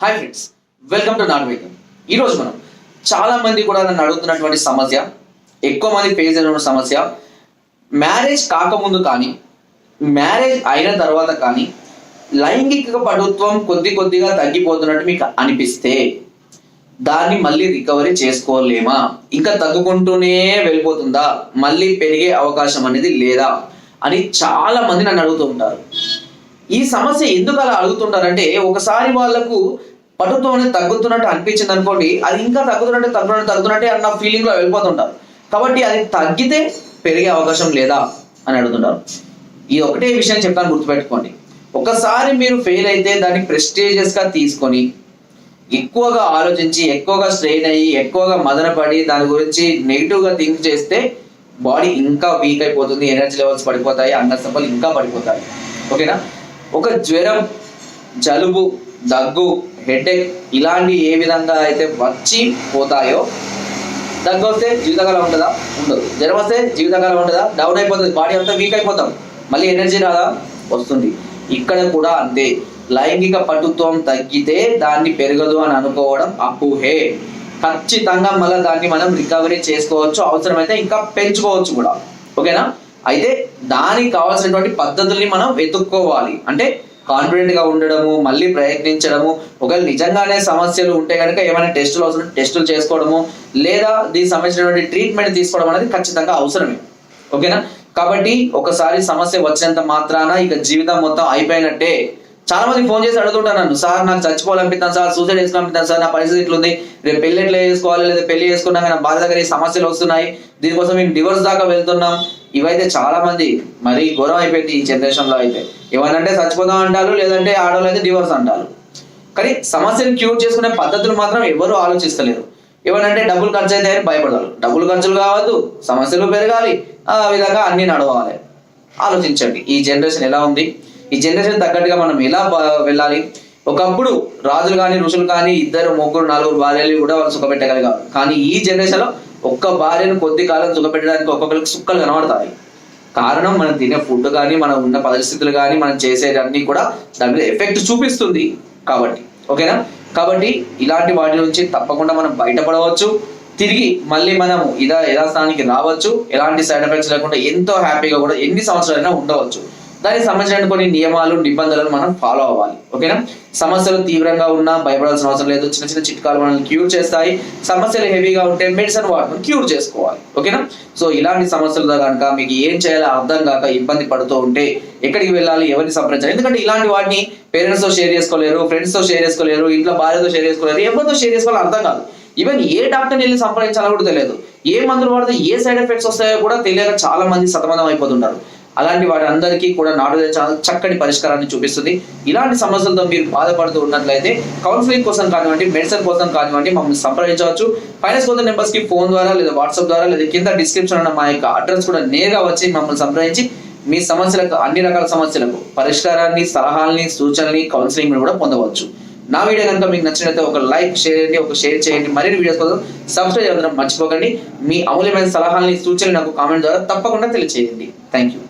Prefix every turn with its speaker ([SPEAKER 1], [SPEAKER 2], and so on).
[SPEAKER 1] Hi friends, welcome to not welcome. ఈరోజు మనం చాలా మంది కూడా నన్ను అడుగుతున్నటువంటి సమస్య, ఎక్కువ మంది ఫేస్ అయిన సమస్య, మ్యారేజ్ కాకముందు కానీ మ్యారేజ్ అయిన తర్వాత కానీ లైంగిక పటుత్వం కొద్దిగా తగ్గిపోతున్నట్టు మీకు అనిపిస్తే దాన్ని మళ్ళీ రికవరీ చేసుకోలేమా, ఇంకా తగ్గుకుంటూనే వెళ్ళిపోతుందా, మళ్ళీ పెరిగే అవకాశం అనేది లేదా అని చాలా మంది నన్ను అడుగుతూ ఉంటారు. ఈ సమస్య ఎందుకు అలా అడుగుతుంటారంటే, ఒకసారి వాళ్ళకు పటుత్వం అనేది తగ్గుతున్నట్టు అనిపించింది అనుకోండి, అది ఇంకా తగ్గుతున్నట్టే అన్న ఫీలింగ్ లో వెళ్ళిపోతుంటారు. కాబట్టి అది తగ్గితే పెరిగే అవకాశం లేదా అని అడుగుతుంటారు. ఈ ఒకటే విషయం చెప్తాను, గుర్తుపెట్టుకోండి. ఒకసారి మీరు ఫెయిల్ అయితే దాన్ని ప్రెస్టీజియస్ గా తీసుకొని ఎక్కువగా ఆలోచించి ఎక్కువగా స్ట్రెయిన్ అయ్యి ఎక్కువగా మదనపడి దాని గురించి నెగిటివ్ గా థింక్ చేస్తే బాడీ ఇంకా వీక్ అయిపోతుంది, ఎనర్జీ లెవెల్స్ పడిపోతాయి, అంగసంపలు ఇంకా పడిపోతాయి. ఓకేనా? ఒక జ్వరం, జలుబు, దగ్గు, హెడేక్ ఇలాంటి ఏ విధంగా అయితే వచ్చి పోతాయో, దగ్గు వస్తే జీవితకాలం ఉంటుందా? ఉండదు. జ్వరం వస్తే జీవితకాలం ఉంటుందా? డౌన్ అయిపోతుంది, బాడీ అంతా వీక్ అయిపోతాం, మళ్ళీ ఎనర్జీ రాదా? వస్తుంది. ఇక్కడ కూడా అంతే. లైంగిక పటుత్వం తగ్గితే దాన్ని పెరగదు అని అనుకోవడం అపోహే. ఖచ్చితంగా మళ్ళీ దాన్ని మనం రికవరీ చేసుకోవచ్చు, అవసరమైతే ఇంకా పెంచుకోవచ్చు కూడా. ఓకేనా? అయితే దానికి కావాల్సినటువంటి పద్ధతుల్ని మనం వెతుక్కోవాలి. అంటే కాన్ఫిడెంట్ గా ఉండడము, మళ్ళీ ప్రయత్నించడము, ఒకవేళ నిజంగానే సమస్యలు ఉంటే కనుక ఏమైనా టెస్టులు అవసరం టెస్టులు చేసుకోవడము, లేదా దీనికి సంబంధించినటువంటి ట్రీట్మెంట్ తీసుకోవడం అనేది ఖచ్చితంగా అవసరమే. ఓకేనా? కాబట్టి ఒకసారి సమస్య వచ్చినంత మాత్రాన ఇక జీవితం మొత్తం అయిపోయినట్టే. చాలా మంది ఫోన్ చేసి అడుగుతుంటారు నన్ను, సార్ నాకు చచ్చిపోవాలనిపిస్తాను సార్, సూసైడ్ చేసుకోవాలనిపిస్తాను సార్, నా పరిస్థితి ఇట్లుంది, రేపు పెళ్లి ఎట్లా చేసుకోవాలి, లేదా పెళ్లి చేసుకున్నాక నా బాధ దగ్గర ఈ సమస్యలు వస్తున్నాయి, దీనికోసం మేము డివోర్స్ దాకా వెళ్తున్నాం. ఇవైతే చాలా మంది మరీ ఘోరం అయిపోయింది ఈ జనరేషన్ లో. అయితే ఏమనంటే చచ్చిపోదాం అంటారు, లేదంటే ఆడవాళ్ళు అయితే డివోర్స్ అంటారు. కానీ సమస్యను క్యూర్ చేసుకునే పద్ధతులు మాత్రం ఎవరు ఆలోచిస్తలేరు. ఏమనంటే డబ్బులు ఖర్చు అయితే అని భయపడతారు. డబ్బులు ఖర్చులు కావద్దు, సమస్యలు పెరగాలి, ఆ విధంగా అన్ని నడవాలి. ఆలోచించండి, ఈ జనరేషన్ ఎలా ఉంది, ఈ జనరేషన్ తగ్గట్టుగా మనం ఎలా వెళ్ళాలి. ఒకప్పుడు రాజులు కానీ ఋషులు కానీ 2, 3, 4 భార్యలు కూడా వాళ్ళు సుఖపెట్టగలిగారు. కానీ ఈ జనరేషన్ లో ఒక్క భార్యను కొద్ది కాలం సుఖపెట్టడానికి ఒక్కొక్కరికి సుక్కలు కనబడతాయి. కారణం మనం తినే ఫుడ్ కానీ, మనం ఉన్న పరిస్థితులు కానీ, మనం చేసేటన్నీ కూడా దాని మీద ఎఫెక్ట్ చూపిస్తుంది కాబట్టి. ఓకేనా? కాబట్టి ఇలాంటి వాటి నుంచి తప్పకుండా మనం బయటపడవచ్చు, తిరిగి మళ్ళీ మనం యథాస్థానానికి రావచ్చు, ఎలాంటి సైడ్ ఎఫెక్ట్స్ లేకుండా ఎంతో హ్యాపీగా కూడా ఎన్ని సంవత్సరాలైనా ఉండవచ్చు. దానికి సంబంధించిన కొన్ని నియమాలు, నిబంధనలు మనం ఫాలో అవ్వాలి. ఓకేనా? సమస్యలు తీవ్రంగా ఉన్నా భయపడాల్సిన అవసరం లేదు. చిన్న చిన్న చిట్కాలు మనల్ని క్యూర్ చేస్తాయి. సమస్యలు హెవీగా ఉంటే మెడిసిన్ వాడడం క్యూర్ చేసుకోవాలి. ఓకేనా? సో ఇలాంటి సమస్యలతో కనుక మీకు ఏం చేయాలో అర్థం కాక ఇబ్బంది పడుతూ ఉంటే ఎక్కడికి వెళ్ళాలి, ఎవరిని సంప్రదించాలి? ఎందుకంటే ఇలాంటి వాటిని పేరెంట్స్ తో షేర్ చేసుకోలేరు, ఫ్రెండ్స్ తో షేర్ చేసుకోలేరు, ఇంట్లో భార్యతో షేర్ చేసుకోలేరు, ఎవరితో షేర్ చేసుకోవాలో అర్థం కాదు. ఈవెన్ ఏ డాక్టర్ని వెళ్ళి సంప్రదించాలో కూడా తెలియదు. ఏ మందులు వాడితే ఏ సైడ్ ఎఫెక్ట్స్ వస్తాయో కూడా తెలియక చాలా మంది సతమతం అయిపోతుంటారు. అలాంటి వాటి అందరికీ కూడా నాటు ఛానల్ చక్కటి పరిష్కారాన్ని చూపిస్తుంది. ఇలాంటి సమస్యలతో మీరు బాధపడుతూ ఉన్నట్లయితే కౌన్సిలింగ్ కోసం కానివ్వండి, మెడిసిన్ కోసం కానివ్వండి మమ్మల్ని సంప్రదించవచ్చు. ఫైనాన్స్ కోసం నెంబర్స్ కి ఫోన్ ద్వారా లేదా వాట్సాప్ ద్వారా లేదా కింద డిస్క్రిప్షన్ ఉన్న మా యొక్క అడ్రస్ కూడా నేరుగా వచ్చి మమ్మల్ని సంప్రదించి మీ సమస్యలకు, అన్ని రకాల సమస్యలకు పరిష్కారాన్ని, సలహాలని, సూచనల్ని, కౌన్సిలింగ్ కూడా పొందవచ్చు. నా వీడియో కనుక మీకు నచ్చినట్లయితే ఒక లైక్ చేయండి, ఒక షేర్ చేయండి. మరిన్ని వీడియోస్ కోసం సబ్స్క్రైబ్ చేయడం మర్చిపోకండి. మీ అమూల్యమైన సలహాలని, సూచనలు నాకు కామెంట్ ద్వారా తప్పకుండా తెలియజేయండి. Thank you.